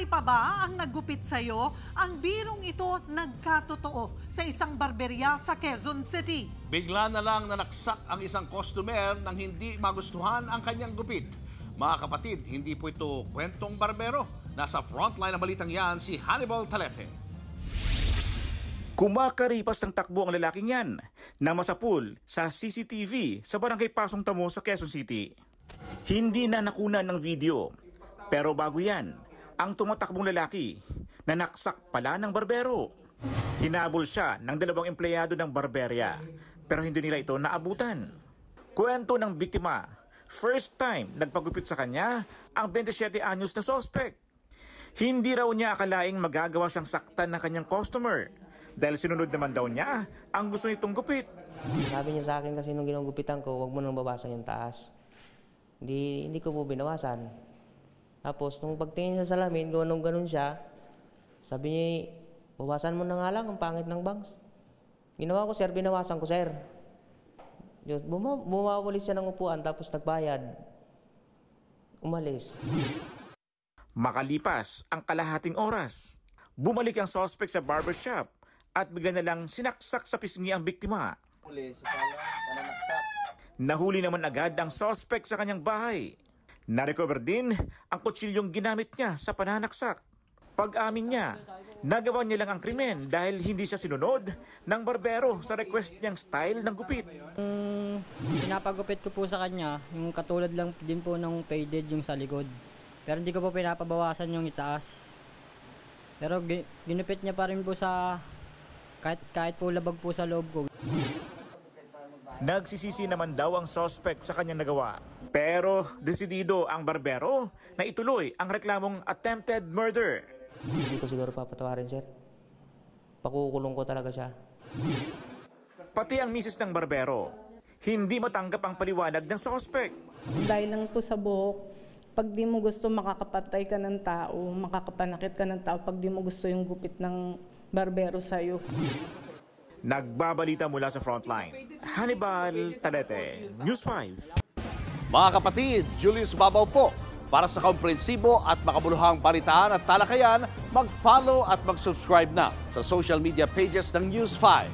Patay pa ba ang naggupit sa'yo? Ang birong ito nagkatotoo sa isang barberya sa Quezon City. Bigla na lang nanaksak ang isang customer nang hindi magustuhan ang kanyang gupit. Mga kapatid, hindi po ito kwentong barbero. Nasa frontline ng balitang yan si Hannibal Talete. Kumakaripas ng takbo ang lalaking yan na masapul sa CCTV sa barangay Pasong Tamo sa Quezon City. Hindi na nakunan ng video. Pero bago yan, ang tumatakbong lalaki na naksak pala ng barbero. Hinabol siya ng dalawang empleyado ng barberya pero hindi nila ito naabutan. Kwento ng biktima, first time nagpagupit sa kanya ang 27 anyos na suspect. Hindi raw niya akalaing magagawa siyang saktan ng kanyang customer dahil sinunod naman daw niya ang gusto nitong gupit. Sabi niya sa akin kasi nung ginugupitan ko, huwag mo nang babasan yung taas. Hindi ko po binawasan. Tapos, nung pagtingin sa salamin, ganun siya, sabi niya, bawasan mo na nga lang, ang pangit ng bangs. Ginawa ko, sir, binawasan ko, sir. Bumawali siya ng upuan, tapos nagbayad. Umalis. Makalipas ang kalahating oras, bumalik ang suspect sa barbershop at bigla na lang sinaksak sa pisngi ang biktima. Nahuli naman agad ang suspect sa kanyang bahay. Narecover din ang kutsilyong ginamit niya sa pananaksak. Pag-amin niya, nagawa niya lang ang krimen dahil hindi siya sinunod ng barbero sa request niyang style ng gupit. Pinapagupit ko po sa kanya, yung katulad lang din po ng faded yung sa likod. Pero hindi ko po pinapabawasan yung itaas. Pero ginupit niya pa rin po sa kahit po labag po sa loob ko. Nagsisisi naman daw ang suspect sa kanyang nagawa. Pero desidido ang barbero na ituloy ang reklamong attempted murder. Hindi ko siguro papatawarin, sir. Pakukulong ko talaga siya. Pati ang misis ng barbero, hindi matanggap ang paliwanag ng suspect. Dahil lang po sa buhok, pag di mo gusto makakapatay ka ng tao, makakapanakit ka ng tao, pag di mo gusto yung gupit ng barbero sa'yo. Nagbabalita mula sa frontline. Hannibal Talete, News 5. Mga kapatid, Julius Babaw po. Para sa komprehensibo at makabuluhang balitaan at talakayan, mag-follow at mag-subscribe na sa social media pages ng News 5.